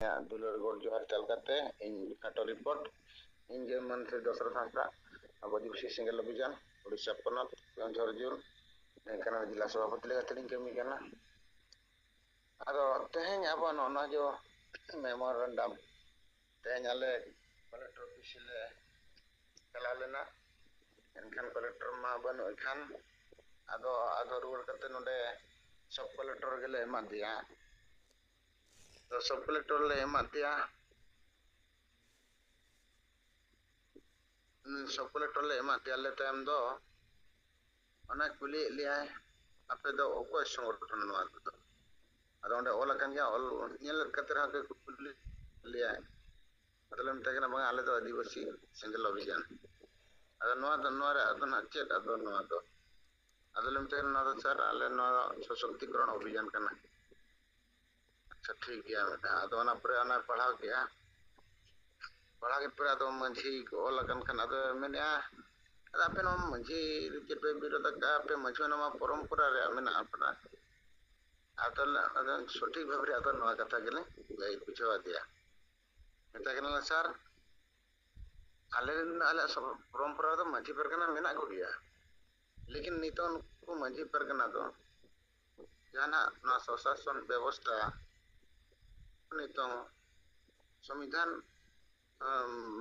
दुलर गोड जोहार चलते इन खाटो रिपोर्ट इन मन से दशरथ हांसदा अब आदिवासी सेंगेल अभियान उड़ीसा पनत केन्दुझर जिला ढेंकानाल जिला सभापति लेकाते कमी करना अदो तेहें अब नोना जो मेमोरेंडम तेहें आले कलेक्टर ऑफिस ले चला लेना एनखान कलेक्टर मा बनु एखान अदो अदो रुवार करते नोडे सब कलेक्टर गेले एमा दिया तो सब कलेक्टर ले एमा दिया सब कलेक्टर ले एमा दिया ले टाइम दो अना कुली लिया आपे दो ओको संगठन नवा दो अदो ओंडे ओल अकन गया ओल नेल कतरा के कुली लिया मतलब तकना बंगा आले दो आदिवासी सेंगेल अभियान अदो नवा रे अदो ना चेत अदो नवा दो अदो लम तकना नवा सर आले नवा सशक्तिकरण अभियान करना अच्छा ठीक गया बेटा अदो ना पर अना पढ़ाओ किया पढ़ा के पर अदो मंझी ओल अकन खन अदो मेने आपे नो मंझी के विरोध का आपे मंझी नमा परंपरा रे मेना अपना अदो सठिक भाबरे अदो नवा कथा गेले लई बुझावा दिया मेता केना सर आले परंपरा तो मंझी परगना मेना को गया लेकिन नितों को मंझी परगना तो जाना ना स्वशासन व्यवस्था नितों संविधान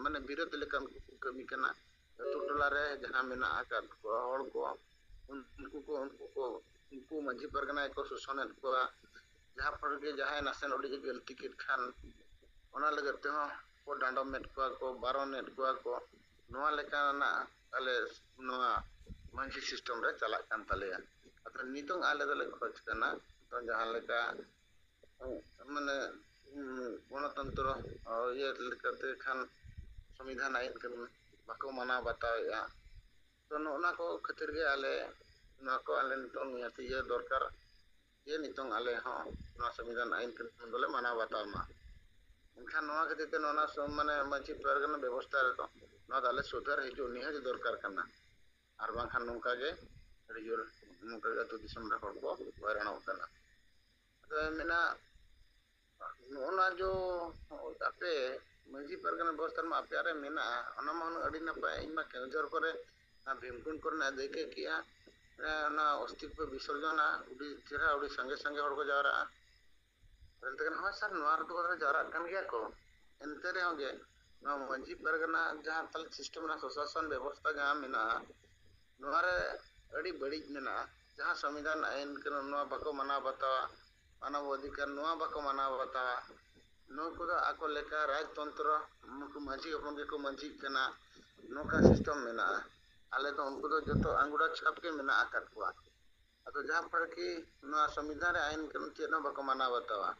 माने विरोध लेकन कमी करना टोला रे जहां मेना आकर हड़ को उनको मंझी परगना को शोषण को जहां पर के जहां नासन ओडी गलती के खान ओना लगते हो को डांडोमेट को बारोनेट को नोआ लेकाना आले नोआ मंझी सिस्टम रे चला कान तलेया अत नितों आले दले खोज करना तो जहां लेका माने गणतंत्र ये लेकाते खान संविधान आइन के बाको माना बताया तो नोना को खातिर के आले ना को आले नितों नियति ये दरकार ये नितों आले हां ना संविधान आइन के दोले माना बतामा एनखान नोआ खातिर ते नोना माने मंझी परगना व्यवस्था रे तो नोआ दाले सुधार हिजु निहाज दरकार करना आर बांखान नोंका गे रियोर नोंका अतु दिसम रे हड़ को हैरान होतना तो मेना नोना जो आपे मंझी परगना व्यवस्था में आपे आरे मेना ओना मा अडी नपाय इमा केन्दुझर करे ना भीमकुंड करे ना देखे किया ना अस्तित्व विसर्जन उडी चेहरा उडी संगे संगे हड़ को जावरा हाँ सर नोआ तो जावरा कन गया को एनते रे होगे नोआ मंझी परगना जहां तल सिस्टम ना स्वशासन व्यवस्था जहां मेना नोआ रे अडी बड़ी मेना जहां संविधान आइन के नोआ बाको माना बतावा मानव अधिकार नोआ बाको माना बतावा नुको दो आको लेका राजतंत्र नुको मंझी अपन के को मंझी कना नोका सिस्टम मेना आले तो उनको तो जतो अंगुड़ा छाप के मेना आकर कुआ अतो जहां पर कि नोआ संविधान रे आइन के चेनो बाको माना बतावा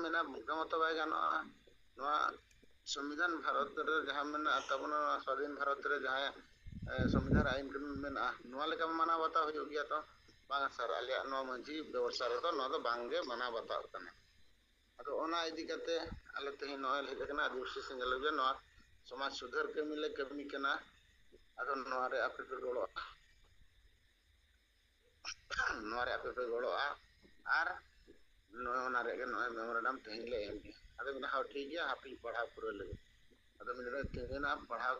मेना बुका मत बाय गानो नोआ संविधान भारत रे जहां मेना तबना स्वाधीन भारत रे जहां संविधान आइन के मेना नोआ लेका माना बता हो गया तो बांग सर आले नोआ मंझी व्यवस्था रे तो नोआ तो बांगे माना बता कना अतो ओना इदी कते आले तेहि नोएल हे कना आदिवासी सेंगेल जे नोआ समाज सुधार के मिले कमी कना अतो नोआ रे आपे पे गोळो नोआ रे आपे पे गोळो आर नोना रे के नोए मेमोरेंडम तेहि ले एम अदो मिना हाउ ठीक गया हापी पढ़ा पूरा लगे अदो मिना तेना पढ़ाओ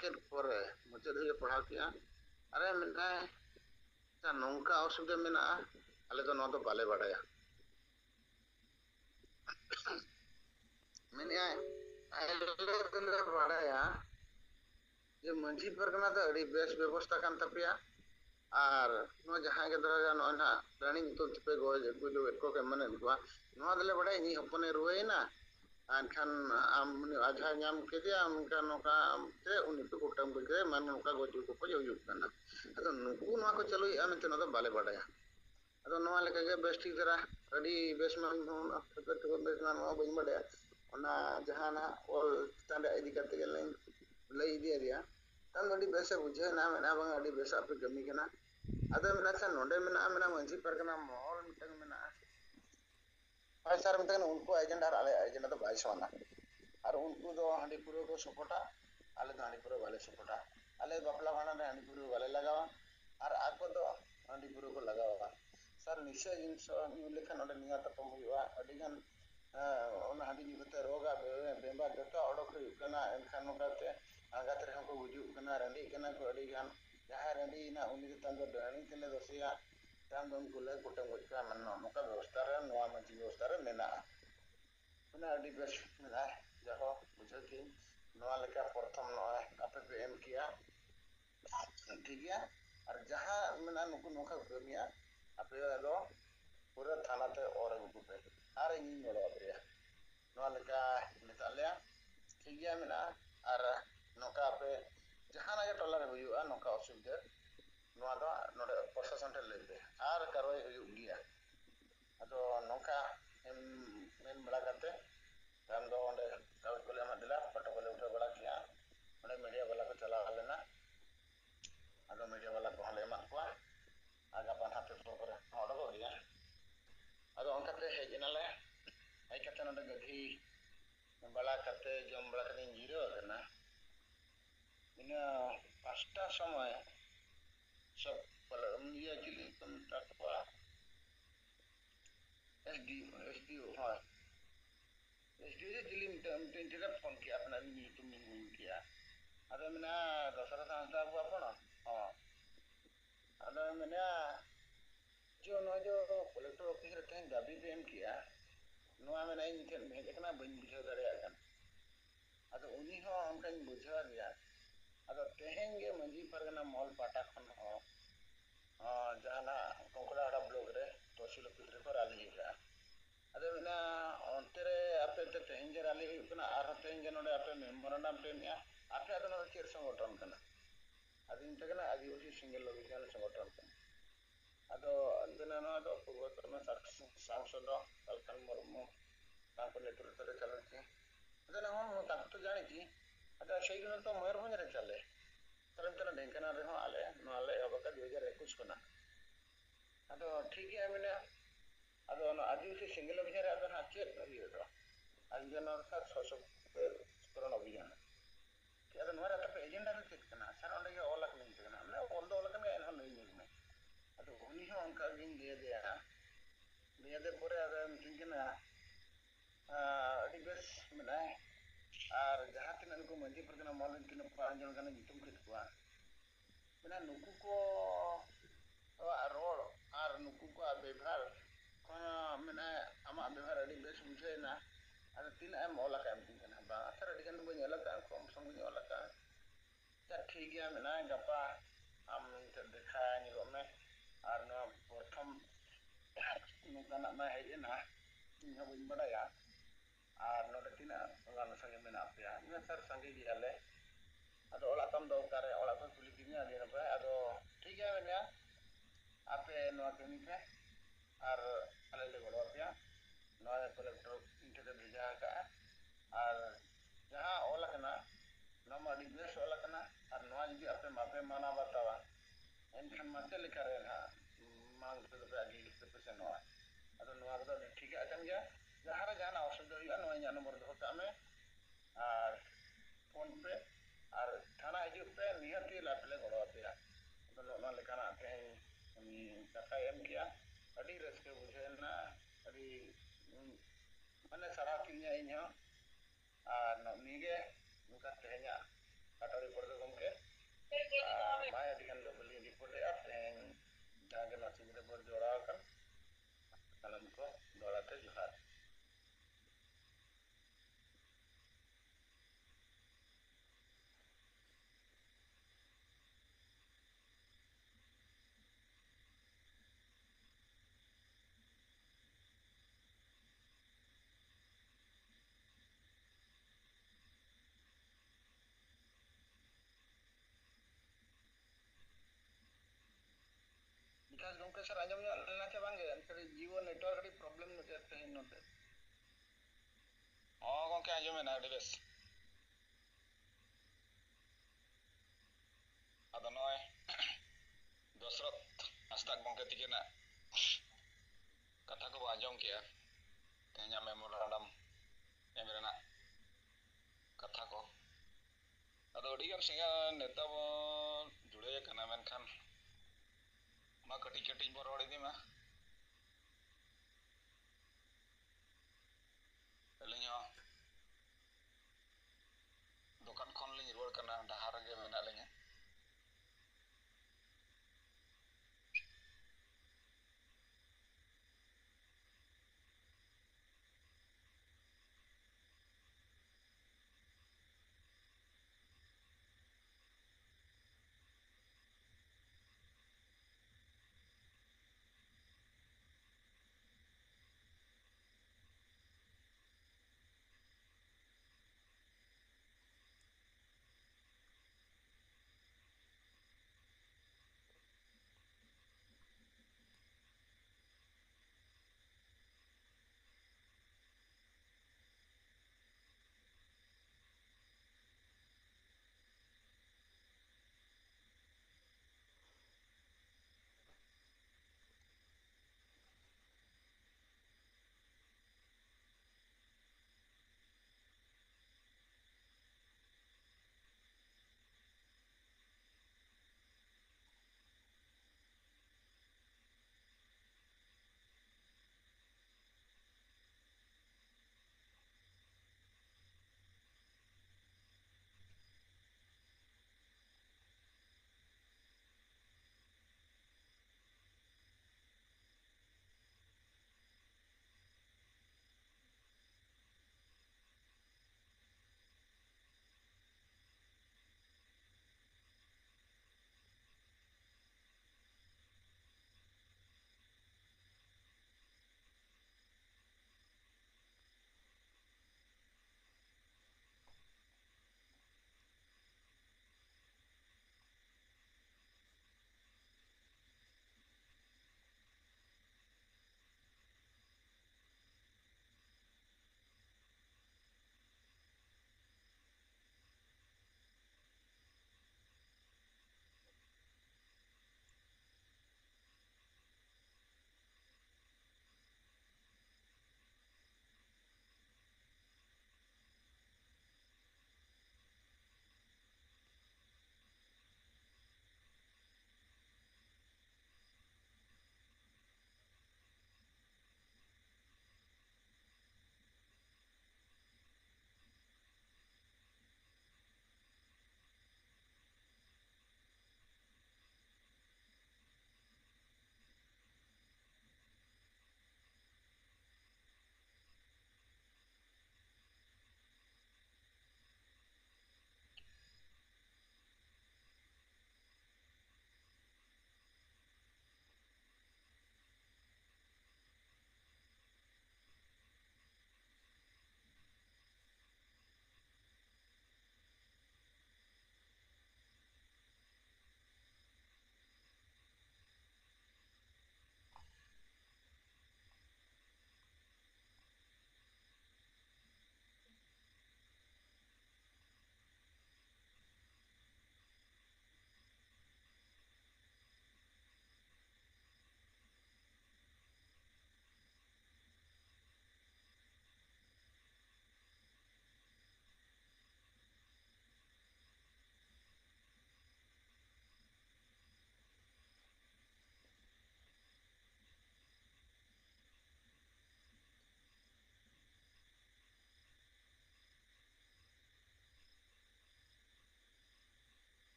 के परे मुझे धीरे पढ़ाओ किया अरे मिना ता नोंका असुविधा मेना आले तो नोआ तो बाले बाड़ाया मैंने आले बाड़ाया जे मंझी परगना तो अड़ी बेस व्यवस्था कान तपिया आर नो जहां के दरा नो ना रानी तो पे गोज गुलो को के मने दुआ नो दले बड़े नी हपने रुएना आनखान आम आधा नाम के दिया उनका नोका ते उनी पे कुटम के मन नोका गोजु को यो करना अतो नुकु नो को चलो या में तो बाले बड़ाया अतो नो लेके के बेस ठीक दरा अड़ी बेस मान तो बेस मान नो बइन बड़ाया ओना जहां ना ओल तांडे इदी करते के लई दिया तन अड़ी बेस बुझे ना मेना बंग अड़ी बेस आपे कमी केना अदो मेना सा नोंडे मेना मेना मंझी परगना मोल मिटंग मेना हाय सर मिटंग उनको एजेंडा आले एजेंडा तो बाई सोना और उनको दो हांडी पुरो को सपोर्टा आले तो हांडी पुरो वाले सपोर्टा आले बपला भाना ने हांडी पुरो वाले लगावा और आको तो हांडी पुरो को लगावा ᱥᱟᱨ ᱱᱤᱥᱟᱹ ᱡᱤᱱᱤᱥ ᱧᱩ ᱞᱮᱠᱷᱟᱱ ᱚᱸᱰᱮ ᱱᱮᱭᱟ ᱛᱟᱯᱟᱢ ᱦᱩᱭᱩᱜᱼᱟ ᱟᱹᱰᱤᱜᱟᱱ ᱚᱱᱟ ᱦᱟᱺᱰᱤ ᱧᱩ ᱠᱟᱛᱮ ᱨᱳᱜᱟ ᱵᱮᱢᱟᱨ ᱡᱚᱛᱚ ᱚᱰᱚᱠ ᱦᱩᱭᱩᱜ ᱠᱟᱱᱟ ᱮᱱᱠᱷᱟᱱ ᱱᱚᱝᱠᱟᱛᱮ ᱟᱸᱜᱟᱛ ᱨᱮᱦᱚᱸ ᱠᱚ ᱜᱩᱡᱩᱜ ᱠᱟᱱᱟ ᱨᱟᱺᱰᱤᱜ ᱠᱟᱱᱟ ᱠᱚ ᱟᱹᱰᱤᱜᱟᱱ ᱡᱟᱦᱟᱸᱭ ᱨᱟᱺᱰᱤᱭᱮᱱᱟ ᱩᱱᱤ ᱪᱮᱛᱟᱱ ᱫᱚ ᱰᱟᱹᱱᱤ ᱛᱮᱞᱮ ᱫᱳᱥᱮᱭᱟ ᱛᱟᱭᱚᱢ ᱫᱚ ᱩᱱᱠᱩ ᱞᱮ ᱠᱩᱴᱟᱹᱢ ᱜᱚᱡ ᱠᱚᱣᱟ ᱱᱚᱝᱠᱟ ᱵᱮᱵᱚᱥᱛᱷᱟ ᱨᱮ ᱱᱚᱣᱟ ᱢᱟᱹᱡᱷᱤ ᱵᱮᱵᱚᱥᱛᱷᱟ ᱨᱮ ᱢᱮᱱᱟᱜᱼᱟ ᱚᱱᱟ ᱟᱹᱰᱤ ᱵᱮᱥ ᱢᱮᱱᱟᱜᱼᱟ ᱡᱟᱦᱳ ᱵᱩᱡᱷᱟᱹᱣ ᱠᱤᱧ ᱱᱚᱣᱟ ᱞᱮᱠᱟ ᱯᱨᱚᱛᱷᱚᱢ ᱱᱚᱜᱼᱚᱭ ᱟᱯᱮ ᱯᱮ ᱮᱢ ᱠᱮᱜᱼᱟ ᱴᱷᱤक गया और जहाँ मेना नुकु नोखा कमिया आपे दो पूरा थाना ते और अगु पे और इन गड़ो आपरिया नोआ लेका मेतालेया ठीक गया मेना और नोका आपे जहाँ ना के टोला रे हुयुआ नोका असुविधा नोआ दो नोडे प्रशासन टे लेबे और कारवाई हुयुग गया अदो नोका एम मेन बड़ा करते हम दो ओंडे कागज को एमा दिला फोटो को उठा बड़ा किया ओंडे मीडिया वाला को चला लेना अदो मीडिया वाला को हले एमा को आगा पाना पेपर करे ओडो गया अदो ओंकाते हेजनाले हेज कते नोडे गधी बड़ा करते जम बड़ा कते जीरो करना इन पांचटा समय सब ये चिली कम तकवा एसडी हां एसडी जे चिली मिटन टेरा फोन किया अपना यूट्यूब में किया अदो मेना दशरथ हांसदा को आपण हां अदो मेना जो नो जो कलेक्टर ऑफिस रे तेन दाबी पे एम किया नोआ मेना इन ठेन हेज कना बइन बुझाव दाड़िया कन अदो उनी हो उनकान बुझाव दिया अदो तेहेन गे मंजी परगना मॉल पाटा खन हो जहाना कोंकड़ाड़ा ब्लॉक रे तहसील ऑफिस रे को राली का अदो मेना अंते रे आपे ते तेहेन जे राली हुई कना आर तेहेन जे नोडे आपे मेमोरेंडम पे मिया आपे अदो नोडे चेर संगठन कना अदो इन तकना आदिवासी सिंगल अभियान संगठन कना अदो अंदना नो अदो पूर्वतन सांसद कलकन मुर्मू ताको नेतृत्व रे चलती अदो ना हम ताको तो जानि छी अदो सेई दिन तो मयूरभंज रे चले तरम तना ढेंकाना रे हो आले नो आले अबका 2021 कना अदो ठीक है मेना अदो नो आदिवासी सिंगल अभियान रे अदो ना चेत ये दो अभियान का संस्करण अभियान अदो नो रे तपे एजेंडा रे चेत कना सर ओंडे के ओलक नहीं कना हमने ओल दो ओलक में एनहो नहीं नहीं अदो उनी हो उनका गिन दे दे पूरे अदो मिटिंग कना अडी बेस मेना और जहाँ तीन उनको मंजी परगना मॉल तीन पांच जन कना जितुम के कुआ मेना नुकु को रोड और नुकु को व्यवहार मेना आमा व्यवहार अडी बेस बुझेना अदो तीन एम ओलका एम तीन बा सर अडी गन बो नेलका कम सम बो नेलका ता ठीक गया मेना गपा हम इंटर देखा निरो में और नो प्रथम नुकाना मा हेजना इन हो बइन बड़ाया और नोडे तीना गान संगे मेना पेया इन सर संगे गियाले अदो ओला तम दो कारे ओला को कुली किनी आदि नपे अदो ठीक है मेना आपे नो कमी पे और अले ले गड़ो पेया नो कलेक्टर इनके ते भेजा का और जहां ओला कना नो माडी बेस ओला कना और नो जदी आपे मापे माना बतावा एनखान माते लेखा रे हा मांग पे पे आगे पे से नो अदो नो आदो ठीक है अकन गया जहां रे जाना असुविधा हुआ नो इन नंबर दो का में और फोन पे और थाना हिजु पे निहती लाटले गड़ो पेया तो नो लेकाना ते कथा एम किया अडी रस्के बुझेना अडी माने सारा किन्या इन हो और नीगे नुका तेहnya काटोरी पड़दो गमके माय अडी गन दो बली रिपोर्ट या तेन जागे नसी रे बोर जोड़ा कर कलम को दोड़ाते जुहार विकास गमके सर आंजम लेना चे बांगे करी जियो नेटवर्क री प्रॉब्लम न ते इन नते गमके आंजम ना अडी बेस अदो नय दशरथ हस्ता गमके तिकेना कथा को आंजम किया तेहnya मेमोरेंडम एम रेना कथा को अदो अडी गन सिंगा नेता बो जुड़े कना मेनखान मा कटी कटी बो रोड़ी दिमा ᱢᱟᱨᱟᱝ ᱰᱟᱦᱟᱨ ᱨᱮᱜᱮ ᱢᱮᱱᱟᱜ ᱞᱤᱧᱟ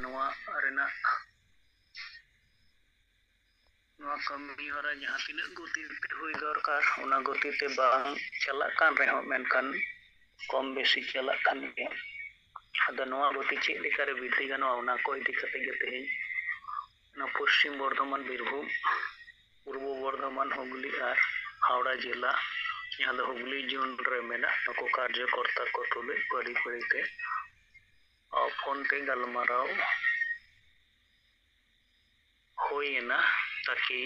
ᱱᱚᱣᱟ ᱨᱮᱱᱟᱜ ᱱᱚᱣᱟ ᱠᱟᱹᱢᱤ ᱦᱚᱨᱟ ᱡᱟᱦᱟᱸ ᱛᱤᱱᱟᱹᱜ ᱜᱚᱛᱤ ᱛᱮ ᱦᱩᱭ ᱫᱚᱨᱠᱟর ᱚᱱᱟ ᱜᱚᱛᱤ ᱛᱮ ᱵᱟᱝ ᱪᱟᱞᱟᱜ ᱠᱟᱱ ᱨᱮᱦᱚᱸ ᱢᱮᱱᱠᱷᱟन ᱠᱚᱢ ᱵᱮᱥᱤ ᱪᱟᱞᱟᱜ ᱠᱟᱱ ᱜᱮᱭᱟ ᱟᱫᱚ ᱱᱚᱣᱟ ᱜᱚᱛᱤ ᱪᱮᱫ ᱞᱮᱠᱟᱨᱮ ᱵᱤᱫᱷᱤ ᱜᱟᱱᱚᱜᱼᱟ ᱚᱱᱟ ᱠᱚ ᱤᱫᱤ ᱠᱟᱛᱮ ᱜᱮ ᱛᱮᱦᱮᱧ ᱱᱚᱣᱟ ᱯᱚᱥᱪᱤᱢ ᱵᱚᱨᱫᱷᱚᱢᱟᱱ ᱵᱤᱨᱵᱷᱩᱢ ᱯᱩᱨᱵᱚ ᱵᱚᱨᱫᱷᱚᱢᱟᱱ ᱦᱩᱜᱽᱞᱤ ᱟᱨ ᱦᱟᱣᱲᱟ ᱡᱮᱞᱟ ᱡᱟᱦᱟᱸ ᱫᱚ ᱦᱩᱜᱽᱞᱤ ᱡᱳᱱ ᱨᱮ ᱢᱮᱱᱟᱜ ᱱᱩᱠᱩ ᱠᱟᱨᱡᱚᱠᱚᱨᱛᱟ ᱠᱚ ᱛᱩᱞᱩᱡ ᱯᱟᱹᱨᱤ ᱯᱟᱹᱨᱤᱛᱮ ᱯᱷᱳᱱ ᱛᱮ ᱜᱟᱞᱢᱟᱨᱟᱣ ᱦᱩᱭᱮᱱᱟ ताकि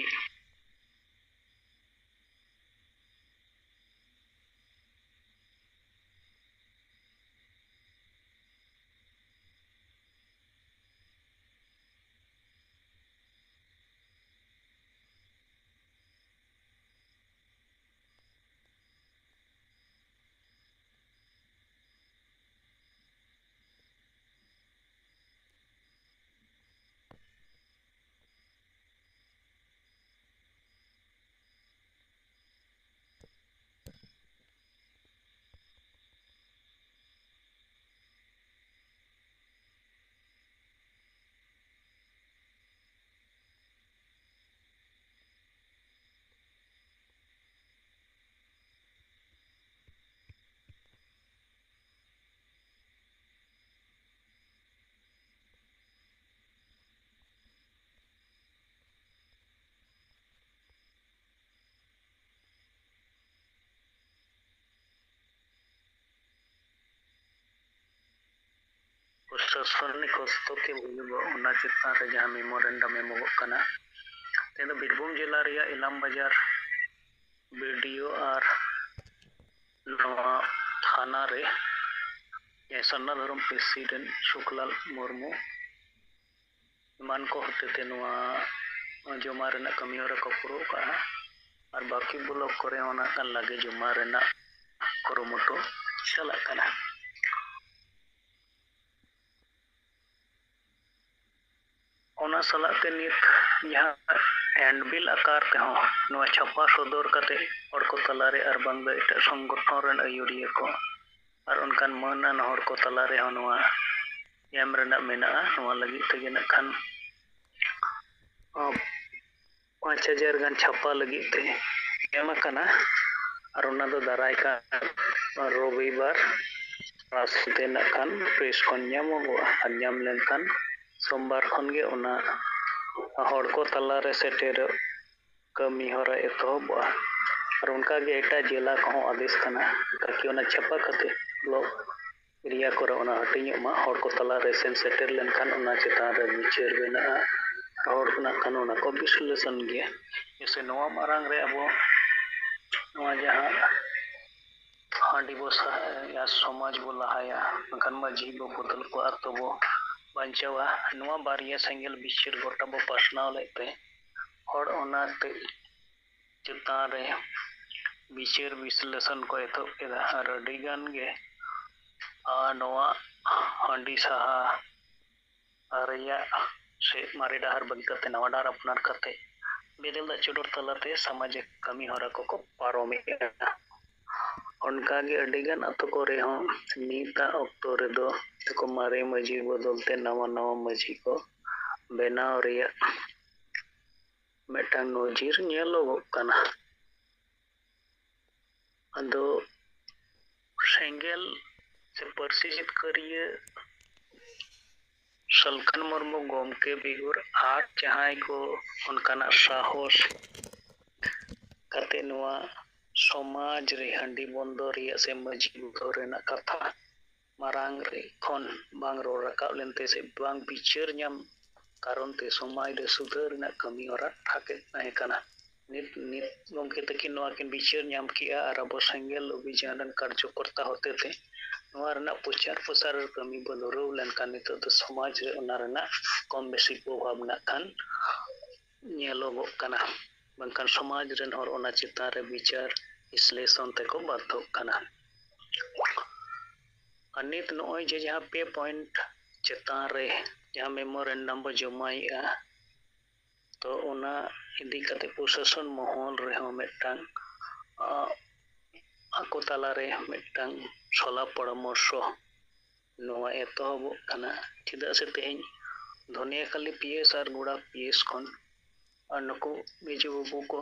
प्रशासनिक हस्तक्षेप हुयुगो ओना चितान रे जहां मेमोरेंडम एमोगो कना तेनो बीरभूम जिला रिया इलाम बाजार वीडियो और नवा थाना रे सन्ना धर्म प्रेसिडेंट शुक्लाल मुर्मू मान को होते नवा जमा रेना कमियोरा को पुरो का और बाकी ब्लॉक करे ओना कान लागे जमा रेना कुरुमुटु चला कना ओना सलाते नित यहाँ हैंडबिल आकार ते हो नवा छापा सदर कते और को तलारे और बांग एटा संगठन रन आयुरिया को और उनकान मानन हर को तलारे हो नवा एम रेना मेना नवा लगी तेगे न खान 5000 गान छापा लगी ते एम कना और उना दो दाराय का रविवार रास्ते न खान प्रेस को ᱧᱟᱢᱚᱜᱚᱜᱼᱟ और ᱧᱟᱢ लेनखान सोमवार खन गे उना हर को तलारे सेटेर कमी हरा एतहबा और उनका गे एटा जिला को आदेश कना ताकि उना छापा कते ब्लॉक एरिया करे उना हटिंग मा हर को तलारे सेटेर लेनखान उना चितान रे विचार बेना और उना खान उना को विश्लेषण गे जैसे नवा मारांग रे अब नवा जहां हांडी बो या समाज बो लहाया खान माजी बो बदल को अतबो बांचावा नवा बारिया संगेल बिचिर गोटा बो पासनाव लेते और ओनाते चितान रे बिचिर विश्लेषण को एतो केदा और अडिगान गे नवा हांडी साहा आरिया से मारे डाहर बगकते नवा डार अपनार कते बेदल दा चोडर तलाते सामाजिक कमी हरा को पारोमे उनका गे अडिगान अतो करे हो नीता अक्तो रे दो को मारे मजी बदलते नवा नवा मजी को बनाव रिया मेटा नजीर नेलोगो कना अदो सेंगेल से परसी जितकरिए सलकन मुर्मू गोमके बिगुर आठ जहां को उनकाना साहस कते नवा समाज रे हंडी बंदो रिया से मजी रेना कथा मारांग रे खन बांग रो रकाब लेनते से बांग बिचार ᱧᱟᱢ कारण ते समाज रे सुधार ना कमी हरा ठाके नाही कना नित नित गोमके तकिन नवा किन बिचार ᱧᱟᱢ किया और अब संगेल अभियान कार्यकर्ता होते थे नवा रना प्रचार प्रसार कमी बदरो लेनका नित तो समाज रे ओना रना कम बेसी प्रभाव ना खान नेलोगो कना बंकान समाज रेन हर ओना चितान रे विचार विश्लेषण ते को बाधो कना अनित नोय जे जहां पे पॉइंट चितान रे जहां मेमोरेंडम बो जमाइया तो ओना इदी कते प्रशासन महल रे हो मेटांग आको तालारे मेटांग सला परामर्श नोआ एतहबो कना चिदा से तेहें धनिया खाली पीएस और गुड़ा पीएस खन और नको बेजो बाबू को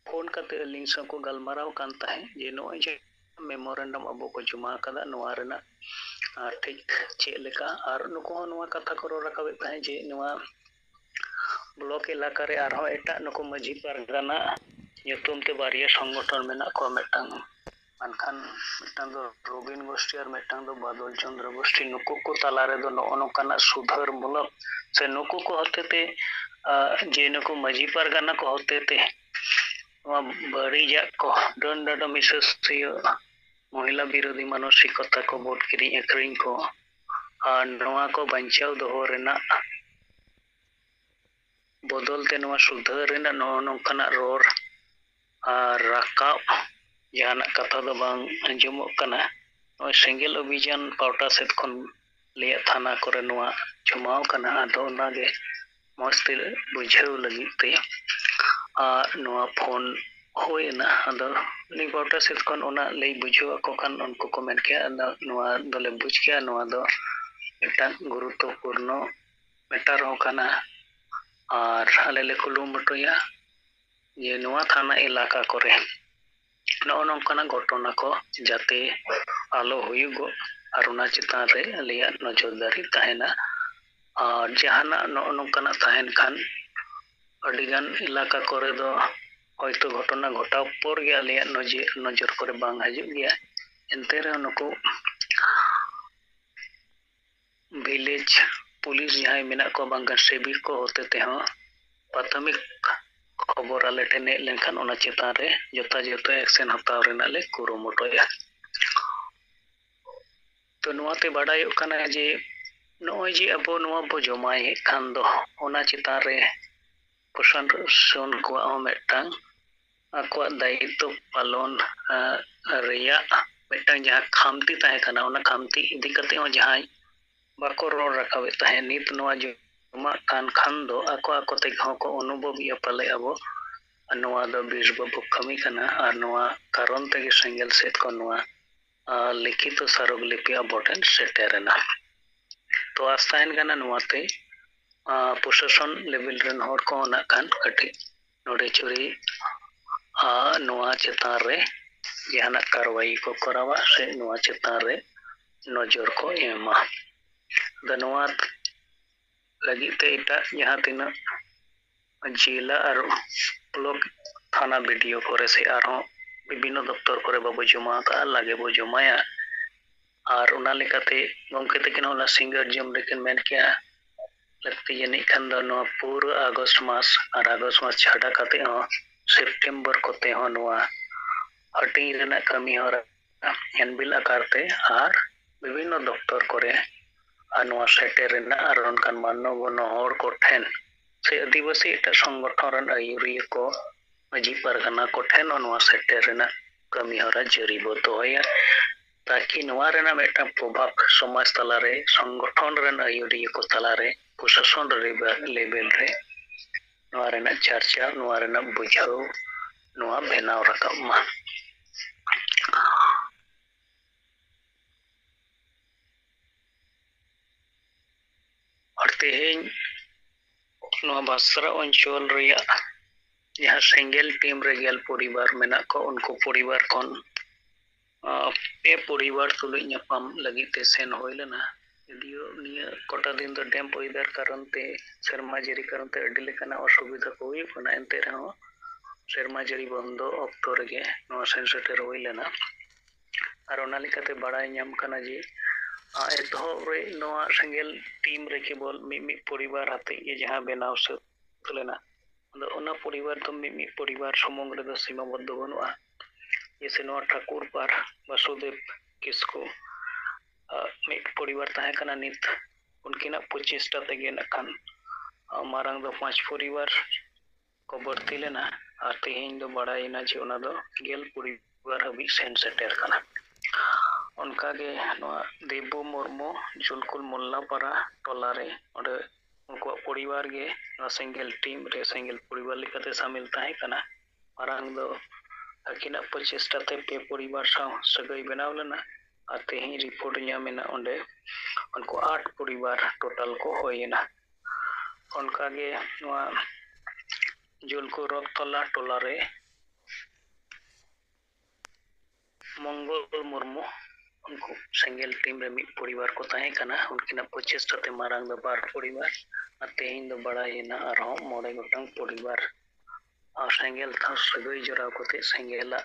फोन करते लिंक से को गलमाराव कान ताहे जे नोय जे मेमोरेंडम अबो को जमा कदा नोआ रेना ठीक चेक लेका और नको नोआ कथा को रकाबे ताहे जे नोआ ब्लॉक इलाका रे आरो एटा नको मजी पारगाना युतुम ते बारिया संगठन मेना को मेटांग अनखान मेटांग दो रोबिन गोष्ठी और मेटांग दो बादल चंद्र गोष्ठी नुको को तालारे दो नोनोकाना सुधार मूलक से नुको को होते जे नुको मजी पारगाना को होते बड़ी जा को दंड मिससियो महिला विरोधी मानसिकता को वोट किरी एक्रिंग को और नोआ को बंचाव दोहो रेना बदलते नोआ सुधार रेना नोनोकाना रोर और राकाब जहाना कथा दो बांग अंजुमो कना नोय सेंगेल अभियान पावटा सेत खन लिया थाना करे नोआ जमाव कना आदो नागे मस्ते बुझाव लगिते नोआ फोन होयना आदो नि पावटा सेत खन ओना लई बुझाव को खान उनको कमेंट किया नोआ दोले बुझ किया नोआ दो एटा गुरुत्वपूर्ण मेटार हो कना और आले ले कुलुमुटुया ये नोआ थाना इलाका करे नोनोकाना घटना को जाते आलो हुयुगो और उना चितान रे लिया नजरदारी ताहेना और जहाना नोनोकाना ताहेन खान अडिगान इलाका करे दो होयतो घटना घटाव पर गया लिया नजर करे बांग हजु गया एनते रे नुको भिलेज पुलिस जहाँ मेना को बांगन शिविर को होते ते हाँ प्राथमिक खबर आले ठेन हेज लेनखान ओना चेतान रे यथायथ एक्शन हताव रेना ले कुरुमुटुया। तो नोआते बाडायोग काना जे नॉय जे अब नोआ बो जमाए खान दो ओना चेतान रे प्रशासन को मेटांग आको दायित्व पालन रेया मेटांग जहाँ खामती ताहे खाना ओना खामती इदी कते हो जहाँ बाको रोड रखावे ताहे नित नोआ जमा कान खान दो आको ते गाँव को अनुभव या पाले अब नोआ दो बीर बाबू कमी खाना और नोआ कारण तेगे सेंगेल सेट को नोआ लिखित सारोगलिपि अबोटेन सेटेरेना। तो आस्थायन गाना नोआते प्रशासन लेवल रेन हर को ओना कान कटी नोडे चुरी नोआ चेतान रे जहाना कार्रवाई को करावा से नोआ चेतान रे नजर को एमा धन्यवाद लगी ते इटा जहाँ तीना जिला और ब्लॉक थाना वीडियो करे से आरो विभिन्न दफ्तर करे बाबू जमा का लागे बो जमाया और उना लेकाते गमके तकिन होला सिंगर जम लेकिन मेन क्या लगती जनी खान दो नो पूरा अगस्त मास और अगस्त मास छाड़ा काते हो सेप्टेम्बर कोते हो नोआ हटिंग रेना कमी हो एनबिल आकारते और विभिन्न दफ्तर करे नोआ सेटेर रेना और उनकान मानव नहर को ठेन से आदिवासी एटा संगठन रन आयुरिया को माजी परगना को ठेन नोआ सेटेर रेना कमी हो जरीबो दोया ताकि नोआ रेना मेटा प्रभाव समाज तलारे संगठन रन आयुरिया को तलारे प्रशासन लेवल रे नोआ रेना चर्चा नोआ रेना बुझाव नोआ बेनाव रकम मा। और तेहें नोआ बासरा अंचल रिया जहाँ सेंगेल टीम रे गेल परिवार मेना को उनको परिवार कोन पे परिवार तुलुज ñapam लगी ते सेन होय लेना यदियो निया कोटा दिन तो डैम होइदार कारण ते शर्मा जरी कारण ते अडी लेकाना असुविधा को हुई कोना एंते रहो शर्मा जरी बंदो ऑक्टो रेगे नो सेंसेटर होय लेना और ओना लेकाते बड़ाय ñam kana जी एतहोब रे नोआ सेंगेल टीम रे केवल मिमि परिवार हाते ये जहाँ बेनाव से लेना ओना परिवार तो मिमि परिवार समंग रे दो सीमाबद्ध बनुआ जैसे नोआ ठाकुर पार वासुदेव किसको मिट परिवार ताहे कना नित उनकिना प्रचेष्टा तेगे नखान मारांग दो 5 परिवार को बढ़ती लेना और तेहें दो बड़ाइना जे ओना दो गेल परिवार हबी सेन सेटेर कना उनका के नोआ देबो मुर्मू जुलकुल मुल्लापारा टोलारे और उनको परिवार के सिंगल टीम रे सिंगल परिवार लेकाते शामिल ताहे कना मारांग दो अकिना प्रचेष्टा ते पे परिवार साव सगई बनाव लेना और तेहें रिपोर्ट ñaमेना ओंडे उनको 8 परिवार टोटल को होयना उनका के नोआ जुलकु रतला टोलारे मंगल मुर्मू उनको सेंगेल टीम रे मिट परिवार को ताहे कना उनकिना प्रचेष्टा ते मारांग दो 12 परिवार और तेहें दो बड़ाइना और मोड़े गोटंग परिवार और सेंगेल था सगई जराव कोते सेंगेला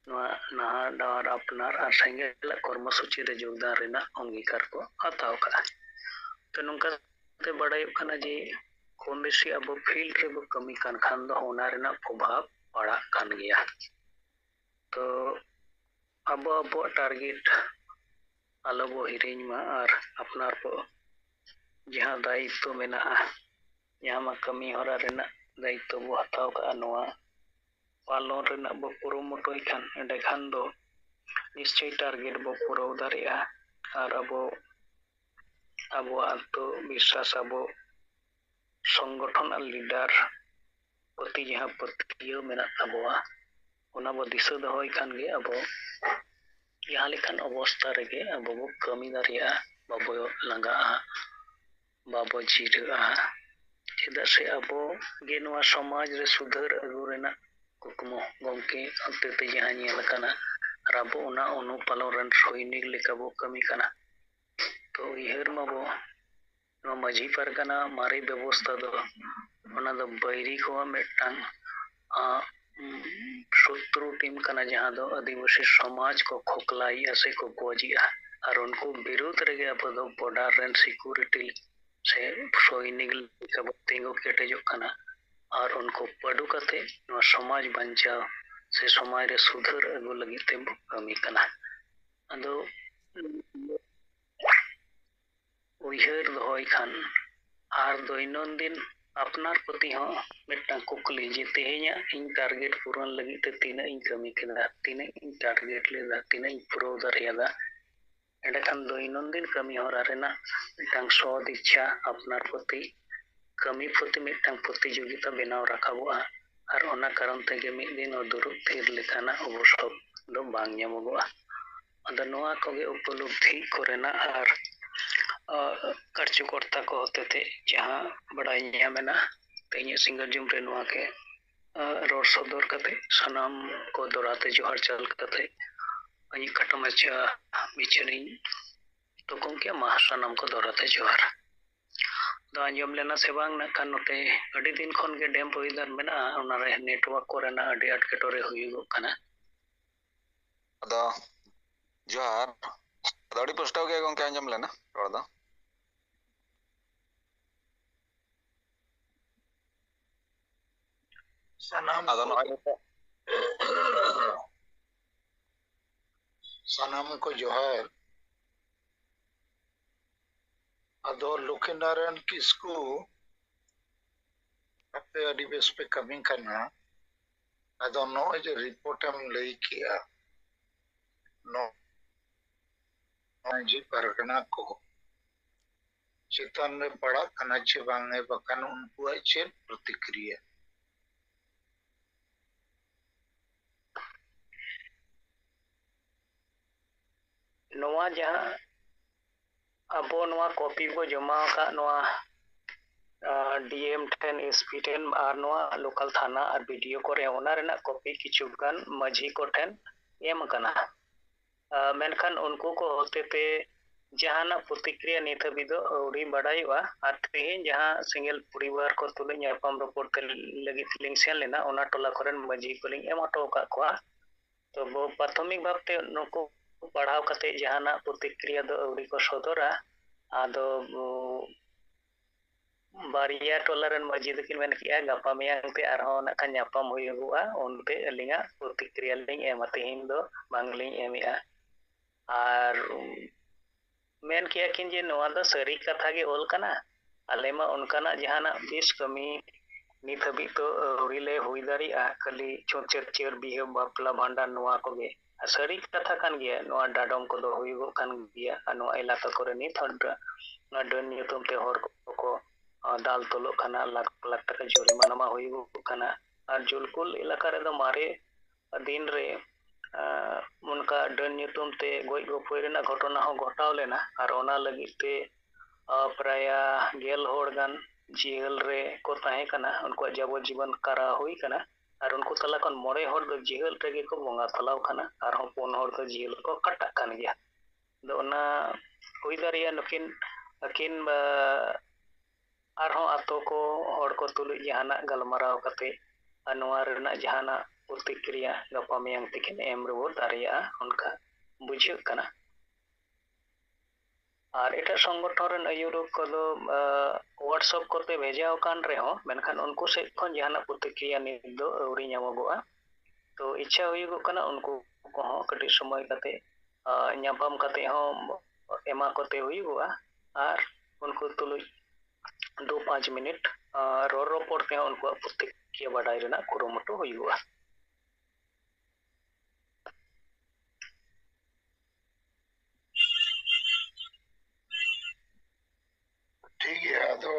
नहा डार अपनार और सेंगेला कर्मसूची रे योगदान रेना अंगीकार को हताव का तो नंका ते बड़ाय खाना जे कम बेसी अब फील्ड रे कमी कान खान दो होना रेना प्रभाव पड़ा कान गया। तो अब टारगेट आलो बो हिरिन मा और अपनार को जहाँ दायित्व मेना यहाँ मा कमी होरा रेना दायित्व बो हताव का नोआ पालन रेना बो कुरुमुटुय खान एंडे खान दो निश्चय टारगेट बो पुराव दारिया और अब तो विश्वास अब संगठन और लीडर प्रति जहाँ पतियो मेना तबवा ओना बो दिशा दहोय खान गे अब यहाँ लेखान अवस्था रेगे अब बो कमी दारिया बाबो लंगा बाबो जिरा चेदा से अब गे नोआ समाज रे सुधार अगु रेना कुकमो गमके अंते जहाँ ñेल काना और अब ओना अनुपालन रन सैनिक लेका बो कमी काना। तो इहर माबो नोआ माजी परगना मारे व्यवस्था दो ओना दो बैरी को मेटांग शत्रु टीम काना जहाँ दो आदिवासी समाज को खोखलाई ऐसे को गोजिया और उनको विरोध रगे अब दो बॉर्डर रेन सिक्योरिटी से सैनिक लेका तिंगु केटेजो कना और उनको पड़ू कते नो समाज बंचाव से समाज रे सुधार अगु लगी ते कमी कना अदो उयहर दोय खान और दैनंदिन अपनार प्रति हो मिट्टा कुकली जे तेहे냐 इन टारगेट पूरण लगी ते तीना इन कमी केदा तीना इन टारगेट लेदा तीना इन पूरा दरियादा एंडखान दैनंदिन कमी हरा रेना मिट्टां सद इच्छा अपनार प्रति कमी प्रति मिट्टां प्रतियोगिता बनाव राखाबोआ और ओना कारण तेगे मिद दिन दुरुब थेर लेखाना अवसर दो बांग ᱧᱟᱢᱚᱜᱚᱜᱼᱟ अदो नोआ कोगे उपलब्धि कोरेना और कार्यकर्ता को होते थे जहाँ बड़ा ᱧᱟᱢᱮᱱᱟ तेज सिंगर जुम रे नोआ के रोड सदर कते सनाम को दोराते जोहार चल कते अनि खटो मचा बिचनी तो कौन क्या मा सनाम को दोराते जोहार दो आंजम लेना से बांग ना कानोते अडी दिन खन के डैम होइदार मेना ओना रे नेटवर्क कोरेना अडी अटकेटोरे हुइगो कना अदो जोहार अडी पुष्टाव के गंके आंजम लेना रोड दो सनाम को जोहार अदो लुखिनारायण किसको अपने अडिबेस पे कमी करना अदो नो जो रिपोर्ट हम ले किया नो जी परगना को चेतन में पड़ा कना चे बांगे बकन उनको अच्छे प्रतिक्रिया नोआ जहाँ अबो नोआ कॉपी को जमा का नोआ डीएम ठेन एसपी ठेन और नोआ लोकल थाना और वीडियो को रे ओना रेना कॉपी किचुगान माझी को ठेन एम कना मेनखान उनको को होते ते जहाना प्रतिक्रिया नित हबीदो औड़ी बड़ाईवा और तेहें जहाँ सिंगल परिवार को तुले ᱧᱟᱯᱟᱢ रिपोर्ट के लगी लिंक सेन लेना ओना टोला कोरेन माझी को लिंक एम ऑटो का कोआ तो वो प्राथमिक भावते नको पढ़ाव कते जहाना प्रतिक्रिया दो औड़ी को सदरा आदो बारिया टोलारन माझी दकिन मेन किया गापा मेयांग ते आरहो नका ᱧᱟᱯᱟᱢ हुइगुआ उनते अलिंगा प्रतिक्रिया लिंग एमते हिन दो बांगलिंग एमिया और मेन किया किन जे नोआ दो सरी कथा गे ओल कना अलेमा उनकाना जहाना बेस कमी नित हबी तो औरीले हुई दारिया खाली चोचर बिहे बापला भांडा नोआ कोगे सरी कथा कान गया नोआ डाडम को दो हुइगो कान गया नोआ इलाका करे नित हड डन युतुम ते हर को दाल तोलो खाना लाख लाख टका जुरिमाना मा हुइगो खाना और जुलकुल इलाका रे दो मारे दिन रे उनका डन युतुम ते गोई गोपय रेना घटना हो घटाव लेना और ओना लगी ते प्राय गेल होड़ गान जेल रे को ताहे कना उनको जाबो जीवन कारा हुई कना और उनको तला कन मोरे होड़ दो जेल रे को बोंगा तलाव कना और हो पोन होड़ दो जेल को कटा कान गया दो ओना हुई दारिया नकिन अकिन आरहों आतो को होड़ को तुलु जहाना गलमराव कते अनवा रेना जहाना प्रतिक्रिया गपा मेयांग तिकिन एम रुवर दारिया उनका बुझे कना और एटा संगठन रेन आयुरक को दो व्हाट्सएप करते भेजाव कान रे हो मेनखान उनको से खन जहाना प्रतिक्रिया नि दो औरी ᱧᱟᱢᱚᱜᱚᱜᱼᱟ तो इच्छा हुइगो कना उनको को हो कटी समय कते ᱧᱟᱯᱟᱢ कते हो एमा कते हुइगोआ और उनको तुलु 2-5 मिनट रो पड़ते हैं उनको प्रतिक्रिया बढ़ाई रेना कुरुमुटु हुइगोआ ठीक है तो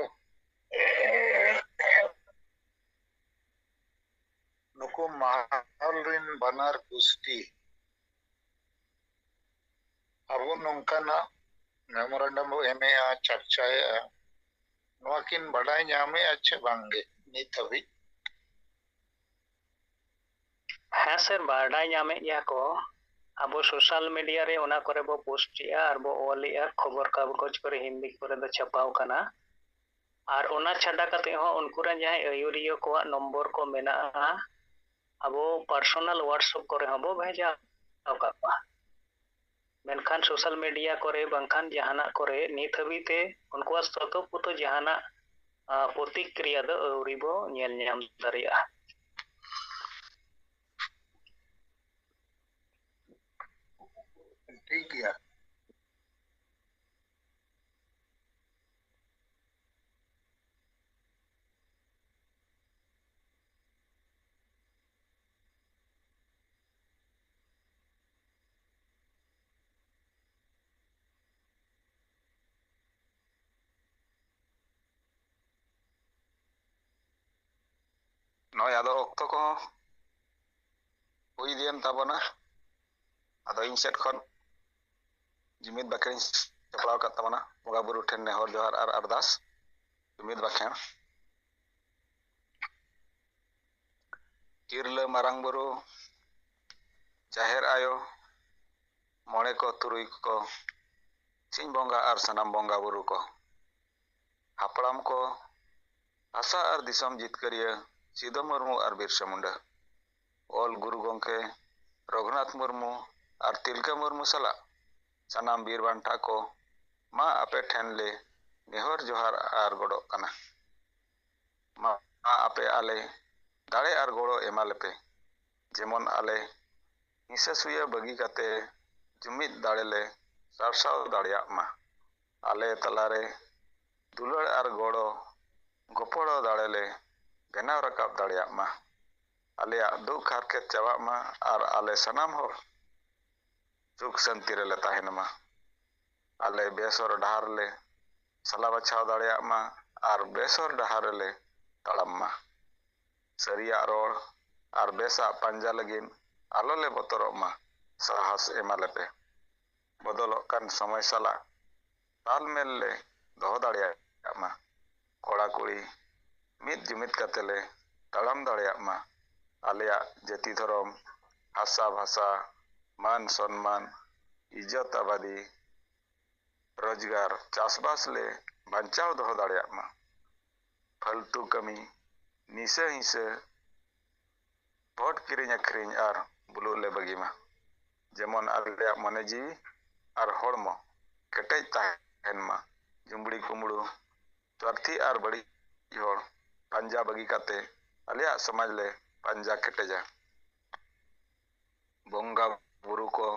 नुको महाल रिन बनार कुस्ती अब नौकाना मेमोरेंडम एमे चर्चा नोकिन बड़ाई ᱧᱟᱢে अच्छे बांगे नित हबी हाँ सर बड़ाई ᱧᱟᱢে या को अब सोशल मीडिया रे ओना करे बो पोस्ट या और बो ओलिया खबर कागज करे हिंदी करे द छपाव कना और ओना छाडा कते हो उनको रे जहां अयुरियो को नंबर को मेना अब पर्सनल व्हाट्सएप करे हबो भेजा का मेनखान सोशल मीडिया करे बांखान जहाना करे नित हबीते उनकुआ स्वतःपुत जहाना प्रतिक्रिया दो अवरी बो नेल ᱧᱟᱢ दारिया ठीक है नॉय आदो ऑक्तो को हुई दियन ताबना आदो इन सेट खन जुमिद बाखें चपलाव का ताबना बोगा बुरु ठेन नेहर जोहार आर अरदास जुमिद बाखें किरले मारांग बुरु जाहेर आयो मोणे को तुरुई को सिंह बोंगा आर सनाम बोंगा बुरु को हापड़ाम को आशा आर दिसम जितकरिया सिदो मुर्मू आर बिरसा मुंडा ऑल गुरु गोंके रघुनाथ मुर्मू आर तिलका मुर्मू सला सनाम बीर बांटा को मा आपे ठेन ले नेहर जोहार आर गोड़ो कना मा आपे आले दाड़े आर गोड़ो एमालेपे जेमन आले हिंसा सुया बगी काते जुमिद दाड़े ले सारसाव दाड़िया मा आले तलारे दुलड़ आर गोड़ो गोपड़ो दाड़े ले बेनाव रकाब दाड़िया मा आले दुख हारकेत चावा मा आर आले सनाम होर सुख शांति रे ले ताहेन मा आले बेसर डहार ले सला बछाव दाड़िया मा आर बेसर डहार ले तड़म मा सरिया रोड़ आर बेसा पंजा लगिन आलो ले बतरो मा साहस एमालेपे बदलो कान समय सला तालमेल ले दोहो दाड़िया मा कोड़ा कुड़ी मित जुमित कातेले तड़म दाड़िया मा आलिया जाति धर्म भाषा भाषा मान सम्मान इज्जत आबादी रोजगार चासबास ले बचाव दोहो दाड़िया मा फालतू कमी निसे हिंसे भोट किरिंग अखरिंग आर बुलू ले बगी मा जेमन आलिया मने जीवी आर होड़मो केटेज ताहेन मा जुमड़ी कुमड़ू स्वार्थी आर बड़ी होड़ पंजा बगी काते आलिया समाज ले पंजा केटेजा बोंगा बुरु को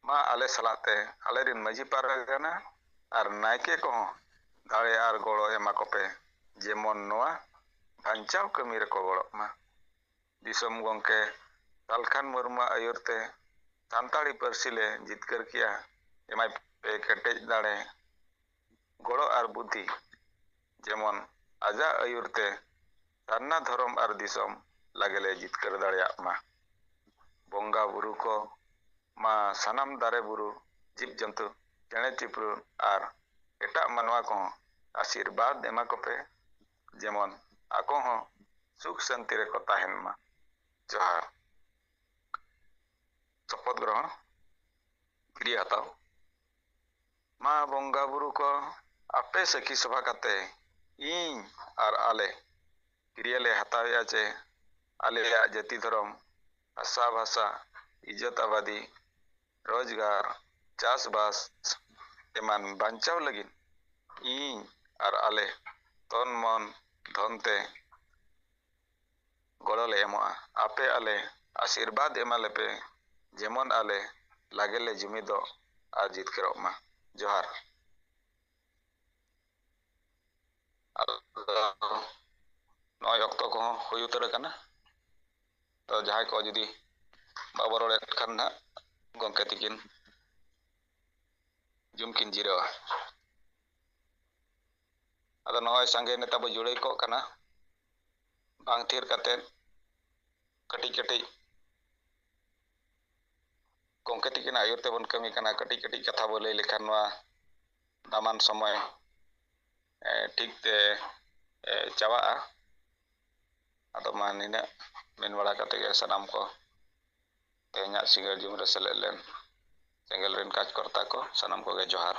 मा आले सलाते आले रिन मजी पारगाना आर नायके को दाड़े आर गोड़ो एमा कोपे जेमन नोआ बांचाव कमी रे को गोड़ो मा दिसम गोंके तालखान मुर्मा आयुरते सानताड़ी परसिले जितकर किया एमाय पे केटेज दाड़े गोड़ो आर बुद्धि जेमन आजा आयुरते सारना धर्म आर दिसम लागेले जितकर दाड़िया मा बोंगा बुरु को मा सनाम दारे बुरु जीव जंतु चेणे चिपरू आर एटा मानवा को आशीर्वाद एमा कोपे जेमन आको हो सुख शांति रे को ताहेन मा जोहार शपथ ग्रहण क्रिया हताव मा बोंगा बुरु को आपे सखी सभा काते इन आर आले क्रिया ले हतावया चे आले जाति धर्म आशा भाषा इज्जत आबादी रोजगार चासबास एमान बांचाव लगिन इन आर आले तन मन धनते गोड़ो ले एमोआ आपे आले आशीर्वाद एमालेपे जेमन आले लागेले जुमिदो आर जितकरो मा जोहार नय अक्तो को हुई उतर कना तो जहां को जुदी बाबा रोड़े खान ना गोंके तिकिन जुमकिन जिरावा अदो नय संगे नेता बो जुड़े को कना बांग थीर काते कटी कटी गोंके तिकिन आयुर ते बन कमी कना कटी कटी कथा बो लई लेखान वा दामान समय ठीक ते चावा अदो मा निना मेन बड़ा काते गे सनाम को तेहना सिंगर जुम रे सेलेद लेन सेंगल रेन काज करता को सनाम को गे जोहार।